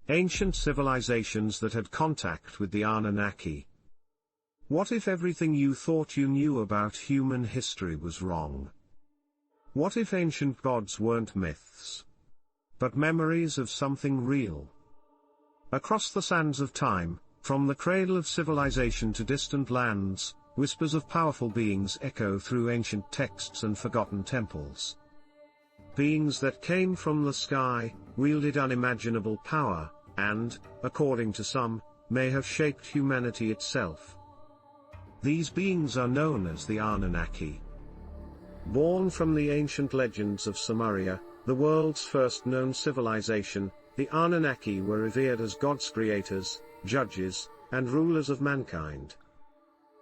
Ancient civilizations that had contact with the Anunnaki. What if everything you thought you knew about human history was wrong? What if ancient gods weren't myths, but memories of something real? Across the sands of time, from the cradle of civilization to distant lands, whispers of powerful beings echo through ancient texts and forgotten temples. Beings that came from the sky, wielded unimaginable power, and, according to some, may have shaped humanity itself. These beings are known as the Anunnaki. Born from the ancient legends of Sumeria, the world's first known civilization, the Anunnaki were revered as gods, creators, judges, and rulers of mankind.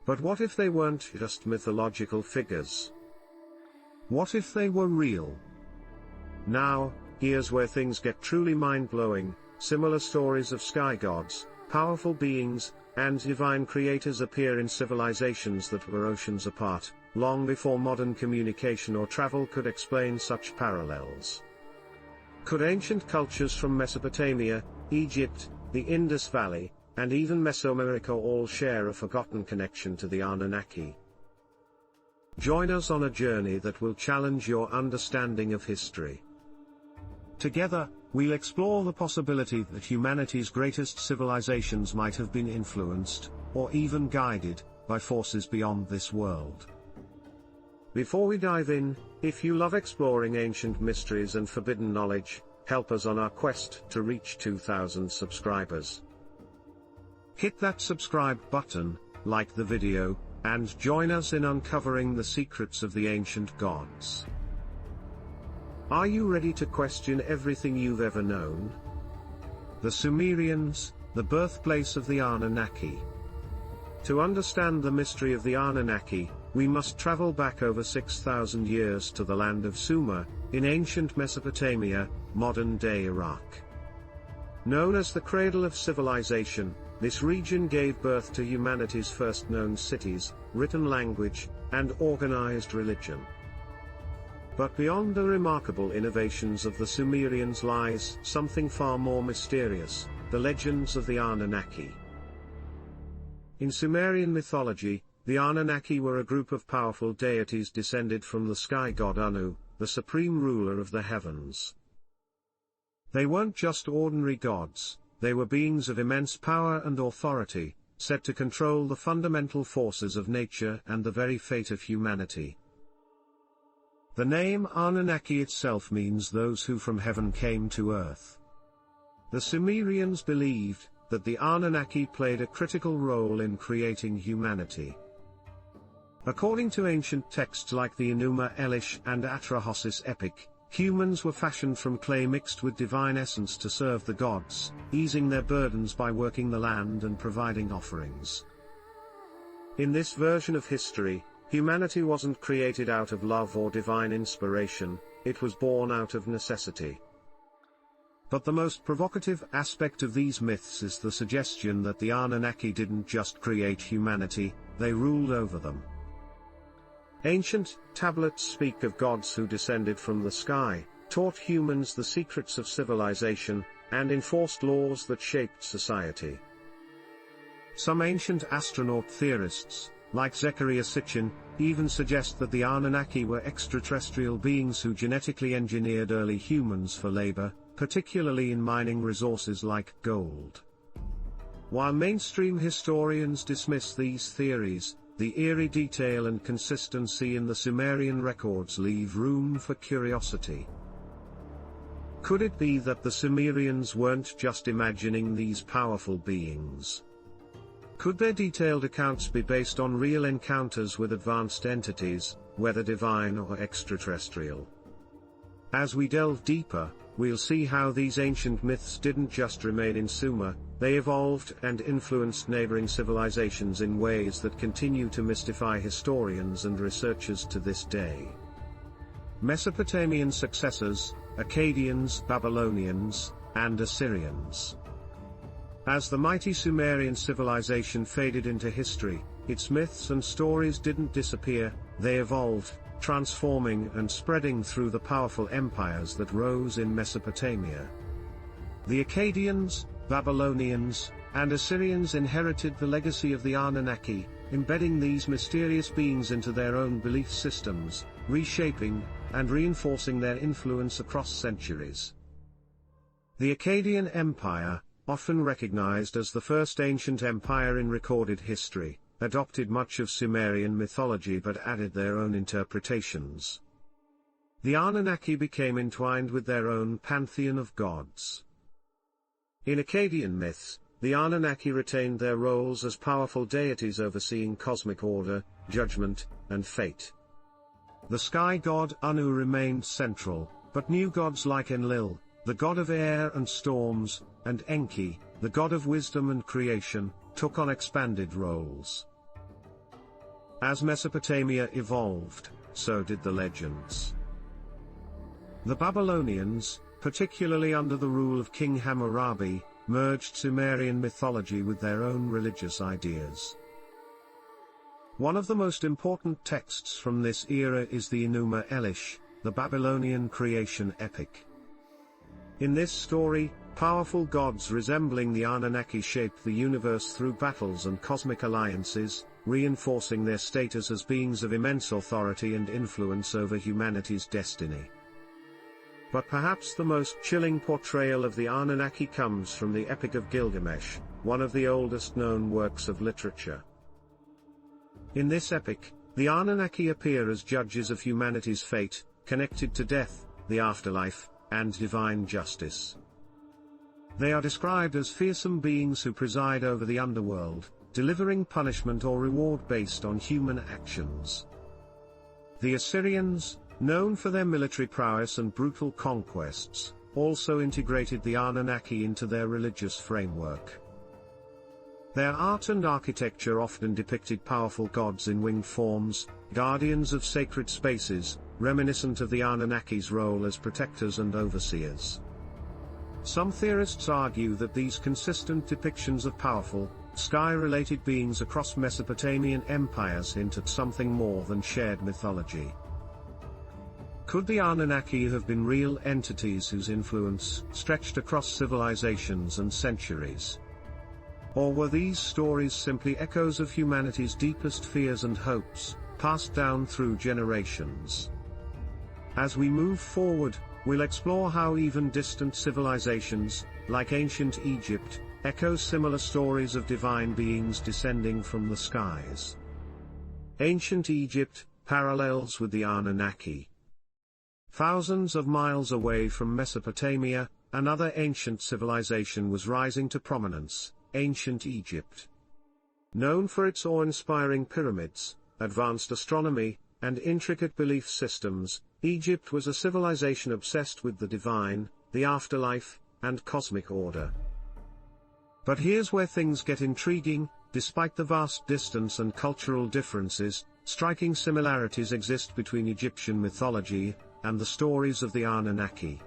But what if they weren't just mythological figures? What if they were real? Now, here's where things get truly mind-blowing. Similar stories of sky gods, powerful beings, and divine creators appear in civilizations that were oceans apart, long before modern communication or travel could explain such parallels. Could ancient cultures from Mesopotamia, Egypt, the Indus Valley, and even Mesoamerica all share a forgotten connection to the Anunnaki? Join us on a journey that will challenge your understanding of history. Together, we'll explore the possibility that humanity's greatest civilizations might have been influenced, or even guided, by forces beyond this world. Before we dive in, if you love exploring ancient mysteries and forbidden knowledge, help us on our quest to reach 2,000 subscribers. Hit that subscribe button, like the video, and join us in uncovering the secrets of the ancient gods. Are you ready to question everything you've ever known? The Sumerians, the birthplace of the Anunnaki. To understand the mystery of the Anunnaki, we must travel back over 6,000 years to the land of Sumer, in ancient Mesopotamia, modern-day Iraq. Known as the cradle of civilization, this region gave birth to humanity's first known cities, written language, and organized religion. But beyond the remarkable innovations of the Sumerians lies something far more mysterious: the legends of the Anunnaki. In Sumerian mythology, the Anunnaki were a group of powerful deities descended from the sky god Anu, the supreme ruler of the heavens. They weren't just ordinary gods, they were beings of immense power and authority, said to control the fundamental forces of nature and the very fate of humanity. The name Anunnaki itself means those who from heaven came to earth. The Sumerians believed that the Anunnaki played a critical role in creating humanity. According to ancient texts like the Enuma Elish and Atrahasis epic, humans were fashioned from clay mixed with divine essence to serve the gods, easing their burdens by working the land and providing offerings. In this version of history, humanity wasn't created out of love or divine inspiration, it was born out of necessity. But the most provocative aspect of these myths is the suggestion that the Anunnaki didn't just create humanity, they ruled over them. Ancient tablets speak of gods who descended from the sky, taught humans the secrets of civilization, and enforced laws that shaped society. Some ancient astronaut theorists, like Zecharia Sitchin, even suggest that the Anunnaki were extraterrestrial beings who genetically engineered early humans for labor, particularly in mining resources like gold. While mainstream historians dismiss these theories, the eerie detail and consistency in the Sumerian records leave room for curiosity. Could it be that the Sumerians weren't just imagining these powerful beings? Could their detailed accounts be based on real encounters with advanced entities, whether divine or extraterrestrial? As we delve deeper, we'll see how these ancient myths didn't just remain in Sumer, they evolved and influenced neighboring civilizations in ways that continue to mystify historians and researchers to this day. Mesopotamian successors, Akkadians, Babylonians, and Assyrians. As the mighty Sumerian civilization faded into history, its myths and stories didn't disappear, they evolved, transforming and spreading through the powerful empires that rose in Mesopotamia. The Akkadians, Babylonians, and Assyrians inherited the legacy of the Anunnaki, embedding these mysterious beings into their own belief systems, reshaping and reinforcing their influence across centuries. The Akkadian Empire, often recognized as the first ancient empire in recorded history, adopted much of Sumerian mythology but added their own interpretations. The Anunnaki became entwined with their own pantheon of gods. In Akkadian myths, the Anunnaki retained their roles as powerful deities overseeing cosmic order, judgment, and fate. The sky god Anu remained central, but new gods like Enlil, the god of air and storms, and Enki, the god of wisdom and creation, took on expanded roles. As Mesopotamia evolved, so did the legends. The Babylonians, particularly under the rule of King Hammurabi, merged Sumerian mythology with their own religious ideas. One of the most important texts from this era is the Enuma Elish, the Babylonian creation epic. In this story, powerful gods resembling the Anunnaki shaped the universe through battles and cosmic alliances, reinforcing their status as beings of immense authority and influence over humanity's destiny. But perhaps the most chilling portrayal of the Anunnaki comes from the Epic of Gilgamesh, one of the oldest known works of literature. In this epic, the Anunnaki appear as judges of humanity's fate, connected to death, the afterlife, and divine justice. They are described as fearsome beings who preside over the underworld, delivering punishment or reward based on human actions. The Assyrians, known for their military prowess and brutal conquests, also integrated the Anunnaki into their religious framework. Their art and architecture often depicted powerful gods in winged forms, guardians of sacred spaces, reminiscent of the Anunnaki's role as protectors and overseers. Some theorists argue that these consistent depictions of powerful, sky-related beings across Mesopotamian empires hint at something more than shared mythology. Could the Anunnaki have been real entities whose influence stretched across civilizations and centuries? Or were these stories simply echoes of humanity's deepest fears and hopes, passed down through generations? As we move forward, we'll explore how even distant civilizations, like ancient Egypt, echo similar stories of divine beings descending from the skies. Ancient Egypt, parallels with the Anunnaki. Thousands of miles away from Mesopotamia, another ancient civilization was rising to prominence, ancient Egypt. Known for its awe-inspiring pyramids, advanced astronomy, and intricate belief systems, Egypt was a civilization obsessed with the divine, the afterlife, and cosmic order. But here's where things get intriguing. Despite the vast distance and cultural differences, striking similarities exist between Egyptian mythology and the stories of the Anunnaki.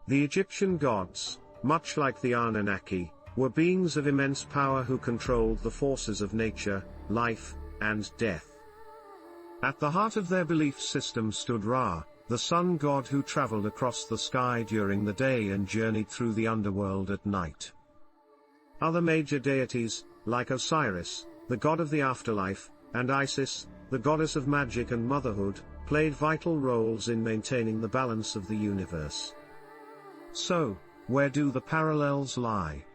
The Egyptian gods, much like the Anunnaki, were beings of immense power who controlled the forces of nature, life, and death. At the heart of their belief system stood Ra, the sun god who traveled across the sky during the day and journeyed through the underworld at night. Other major deities, like Osiris, the god of the afterlife, and Isis, the goddess of magic and motherhood, played vital roles in maintaining the balance of the universe. So, where do the parallels lie?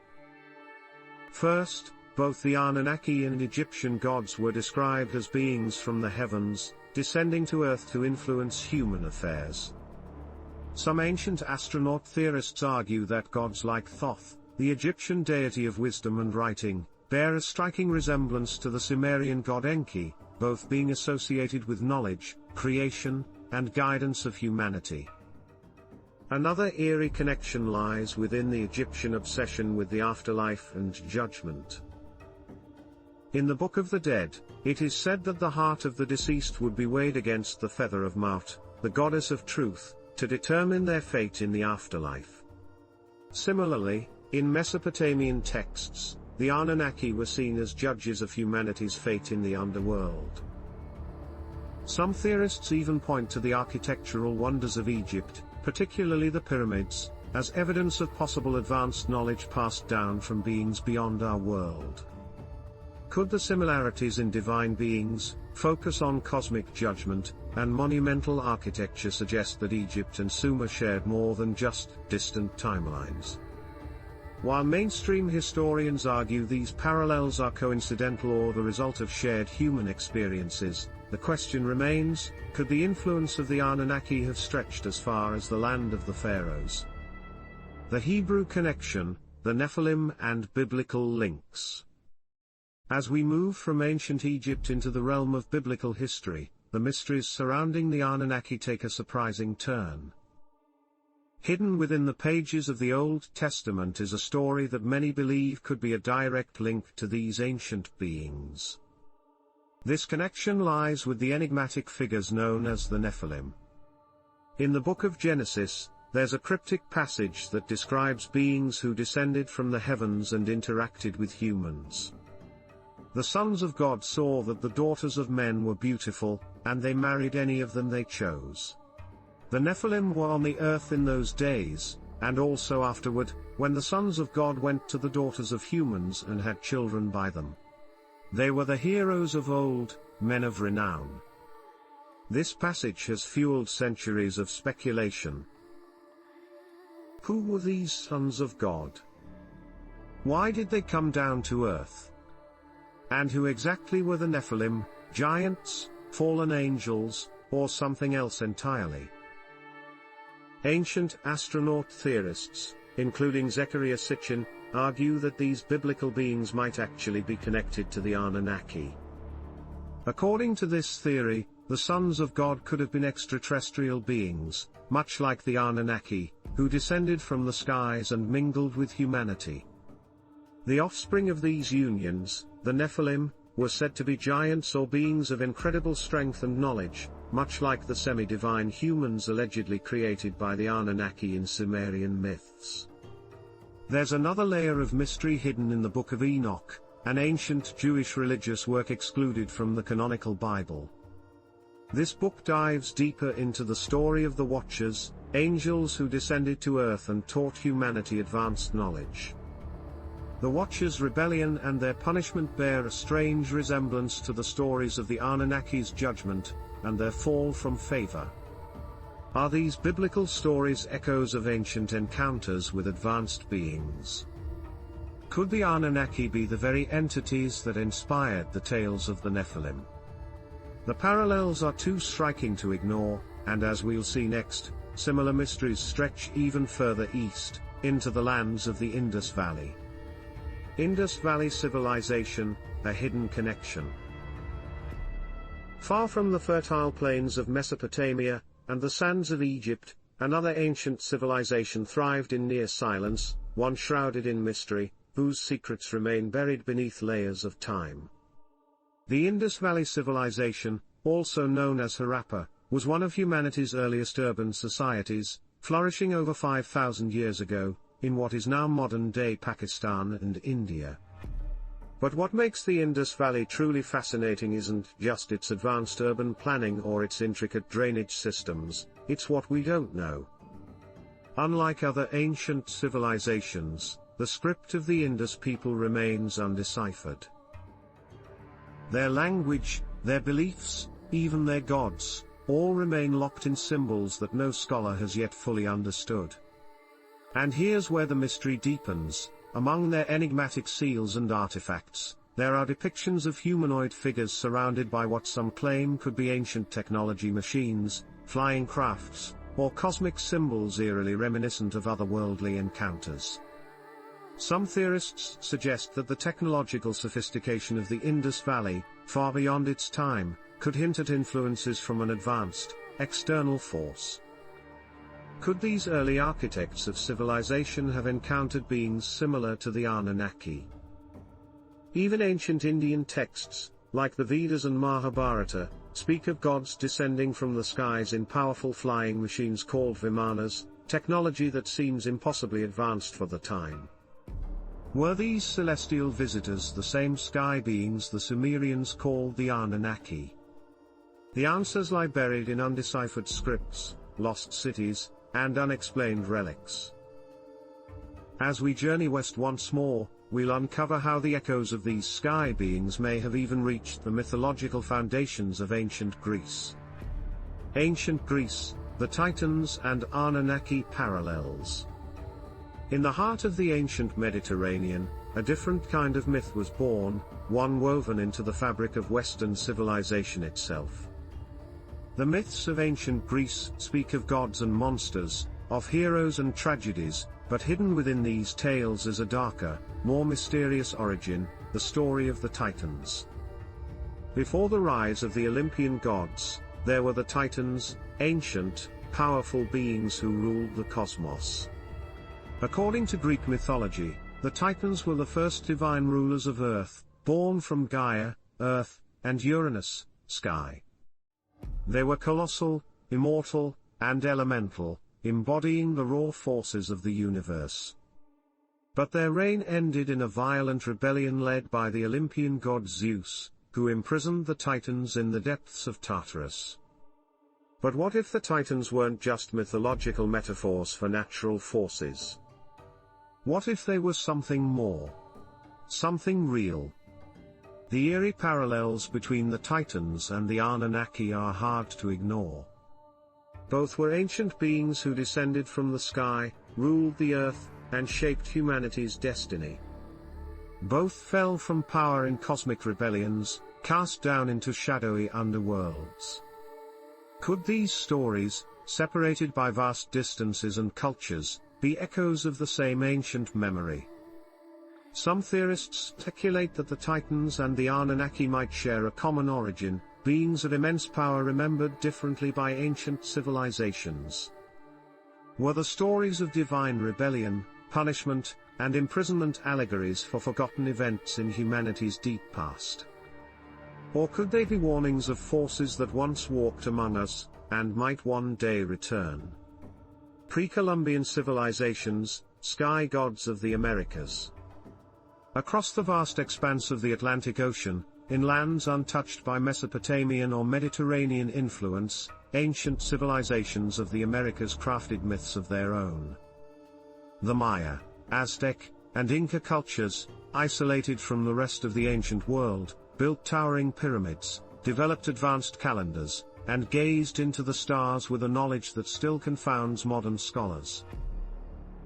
First, both the Anunnaki and Egyptian gods were described as beings from the heavens, descending to earth to influence human affairs. Some ancient astronaut theorists argue that gods like Thoth, the Egyptian deity of wisdom and writing, bear a striking resemblance to the Sumerian god Enki, both being associated with knowledge, creation, and guidance of humanity. Another eerie connection lies within the Egyptian obsession with the afterlife and judgment. In the Book of the Dead, it is said that the heart of the deceased would be weighed against the feather of Maut, the goddess of truth, to determine their fate in the afterlife. Similarly, in Mesopotamian texts, the Anunnaki were seen as judges of humanity's fate in the underworld. Some theorists even point to the architectural wonders of Egypt, particularly the pyramids, as evidence of possible advanced knowledge passed down from beings beyond our world. Could the similarities in divine beings, focus on cosmic judgment, and monumental architecture suggest that Egypt and Sumer shared more than just distant timelines? While mainstream historians argue these parallels are coincidental or the result of shared human experiences, the question remains, could the influence of the Anunnaki have stretched as far as the land of the pharaohs? The Hebrew connection, the Nephilim and biblical links. As we move from ancient Egypt into the realm of biblical history, the mysteries surrounding the Anunnaki take a surprising turn. Hidden within the pages of the Old Testament is a story that many believe could be a direct link to these ancient beings. This connection lies with the enigmatic figures known as the Nephilim. In the book of Genesis, there's a cryptic passage that describes beings who descended from the heavens and interacted with humans. The sons of God saw that the daughters of men were beautiful, and they married any of them they chose. The Nephilim were on the earth in those days, and also afterward, when the sons of God went to the daughters of humans and had children by them. They were the heroes of old, men of renown. This passage has fueled centuries of speculation. Who were these sons of God? Why did they come down to earth? And who exactly were the Nephilim, giants, fallen angels, or something else entirely? Ancient astronaut theorists, including Zecharia Sitchin, argue that these biblical beings might actually be connected to the Anunnaki. According to this theory, the sons of God could have been extraterrestrial beings, much like the Anunnaki, who descended from the skies and mingled with humanity. The offspring of these unions, the Nephilim, were said to be giants or beings of incredible strength and knowledge, much like the semi-divine humans allegedly created by the Anunnaki in Sumerian myths. There's another layer of mystery hidden in the Book of Enoch, an ancient Jewish religious work excluded from the canonical Bible. This book dives deeper into the story of the Watchers, angels who descended to earth and taught humanity advanced knowledge. The Watchers' rebellion and their punishment bear a strange resemblance to the stories of the Anunnaki's judgment, and their fall from favor. Are these biblical stories echoes of ancient encounters with advanced beings? Could the Anunnaki be the very entities that inspired the tales of the Nephilim? The parallels are too striking to ignore, and as we'll see next, similar mysteries stretch even further east, into the lands of the Indus Valley. Indus Valley Civilization, a hidden connection. Far from the fertile plains of Mesopotamia, and the sands of Egypt, another ancient civilization thrived in near silence, one shrouded in mystery, whose secrets remain buried beneath layers of time. The Indus Valley Civilization, also known as Harappa, was one of humanity's earliest urban societies, flourishing over 5,000 years ago, in what is now modern-day Pakistan and India. But what makes the Indus Valley truly fascinating isn't just its advanced urban planning or its intricate drainage systems, it's what we don't know. Unlike other ancient civilizations, the script of the Indus people remains undeciphered. Their language, their beliefs, even their gods, all remain locked in symbols that no scholar has yet fully understood. And here's where the mystery deepens. Among their enigmatic seals and artifacts, there are depictions of humanoid figures surrounded by what some claim could be ancient technology machines, flying crafts, or cosmic symbols eerily reminiscent of otherworldly encounters. Some theorists suggest that the technological sophistication of the Indus Valley, far beyond its time, could hint at influences from an advanced, external force. Could these early architects of civilization have encountered beings similar to the Anunnaki? Even ancient Indian texts, like the Vedas and Mahabharata, speak of gods descending from the skies in powerful flying machines called vimanas, technology that seems impossibly advanced for the time. Were these celestial visitors the same sky beings the Sumerians called the Anunnaki? The answers lie buried in undeciphered scripts, lost cities, and unexplained relics. As we journey west once more, we'll uncover how the echoes of these sky beings may have even reached the mythological foundations of ancient Greece. Ancient Greece, the Titans and Anunnaki parallels. In the heart of the ancient Mediterranean, a different kind of myth was born, one woven into the fabric of Western civilization itself. The myths of ancient Greece speak of gods and monsters, of heroes and tragedies, but hidden within these tales is a darker, more mysterious origin, the story of the Titans. Before the rise of the Olympian gods, there were the Titans, ancient, powerful beings who ruled the cosmos. According to Greek mythology, the Titans were the first divine rulers of Earth, born from Gaia, Earth, and Uranus, sky. They were colossal, immortal, and elemental, embodying the raw forces of the universe. But their reign ended in a violent rebellion led by the Olympian god Zeus, who imprisoned the Titans in the depths of Tartarus. But what if the Titans weren't just mythological metaphors for natural forces? What if they were something more? Something real? The eerie parallels between the Titans and the Anunnaki are hard to ignore. Both were ancient beings who descended from the sky, ruled the earth, and shaped humanity's destiny. Both fell from power in cosmic rebellions, cast down into shadowy underworlds. Could these stories, separated by vast distances and cultures, be echoes of the same ancient memory? Some theorists speculate that the Titans and the Anunnaki might share a common origin, beings of immense power remembered differently by ancient civilizations. Were the stories of divine rebellion, punishment, and imprisonment allegories for forgotten events in humanity's deep past? Or could they be warnings of forces that once walked among us, and might one day return? Pre-Columbian civilizations, sky gods of the Americas. Across the vast expanse of the Atlantic Ocean, in lands untouched by Mesopotamian or Mediterranean influence, ancient civilizations of the Americas crafted myths of their own. The Maya, Aztec, and Inca cultures, isolated from the rest of the ancient world, built towering pyramids, developed advanced calendars, and gazed into the stars with a knowledge that still confounds modern scholars.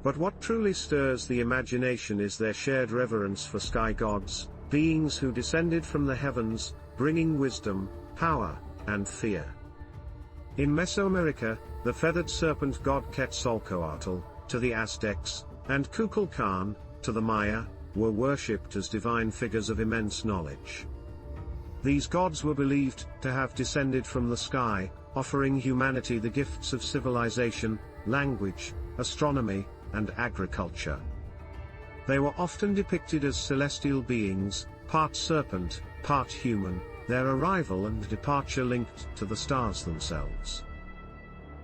But what truly stirs the imagination is their shared reverence for sky gods, beings who descended from the heavens, bringing wisdom, power, and fear. In Mesoamerica, the feathered serpent god Quetzalcoatl, to the Aztecs, and Kukulkan, to the Maya, were worshipped as divine figures of immense knowledge. These gods were believed to have descended from the sky, offering humanity the gifts of civilization, language, astronomy, and agriculture. They were often depicted as celestial beings, part serpent, part human, their arrival and departure linked to the stars themselves.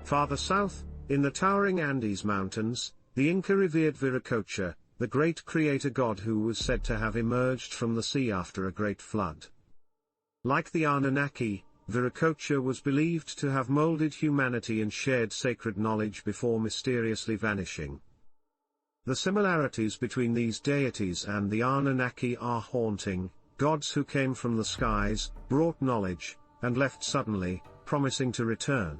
Farther south, in the towering Andes Mountains, the Inca revered Viracocha, the great creator god who was said to have emerged from the sea after a great flood. Like the Anunnaki, Viracocha was believed to have molded humanity and shared sacred knowledge before mysteriously vanishing. The similarities between these deities and the Anunnaki are haunting, gods who came from the skies, brought knowledge, and left suddenly, promising to return.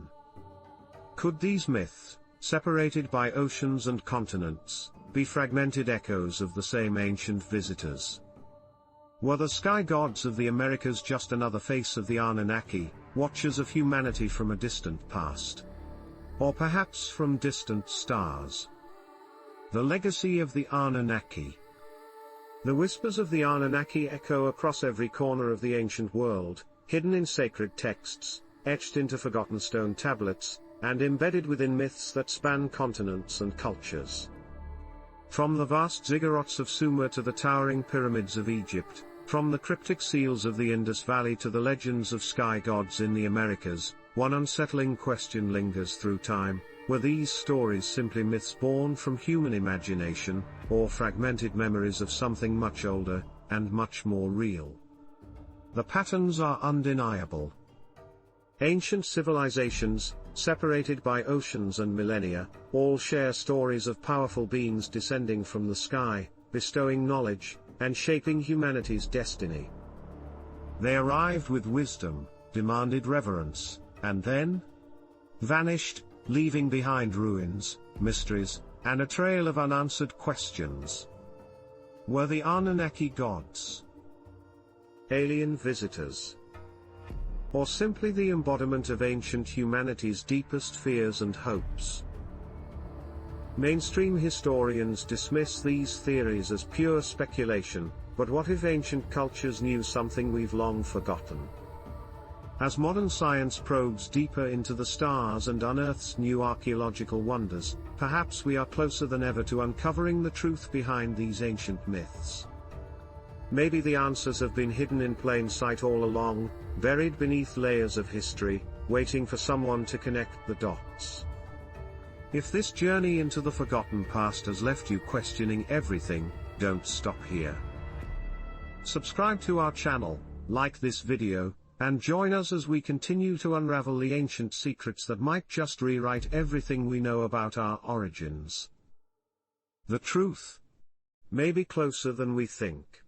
Could these myths, separated by oceans and continents, be fragmented echoes of the same ancient visitors? Were the sky gods of the Americas just another face of the Anunnaki, watchers of humanity from a distant past? Or perhaps from distant stars? The legacy of the Anunnaki. The whispers of the Anunnaki echo across every corner of the ancient world, hidden in sacred texts, etched into forgotten stone tablets, and embedded within myths that span continents and cultures. From the vast ziggurats of Sumer to the towering pyramids of Egypt, from the cryptic seals of the Indus Valley to the legends of sky gods in the Americas, one unsettling question lingers through time: were these stories simply myths born from human imagination, or fragmented memories of something much older, and much more real? The patterns are undeniable. Ancient civilizations, separated by oceans and millennia, all share stories of powerful beings descending from the sky, bestowing knowledge, and shaping humanity's destiny. They arrived with wisdom, demanded reverence, and then vanished, leaving behind ruins, mysteries, and a trail of unanswered questions. Were the Anunnaki gods, alien visitors, or simply the embodiment of ancient humanity's deepest fears and hopes? Mainstream historians dismiss these theories as pure speculation, but what if ancient cultures knew something we've long forgotten? As modern science probes deeper into the stars and unearths new archaeological wonders, perhaps we are closer than ever to uncovering the truth behind these ancient myths. Maybe the answers have been hidden in plain sight all along, buried beneath layers of history, waiting for someone to connect the dots. If this journey into the forgotten past has left you questioning everything, don't stop here. Subscribe to our channel, like this video, and join us as we continue to unravel the ancient secrets that might just rewrite everything we know about our origins. The truth may be closer than we think.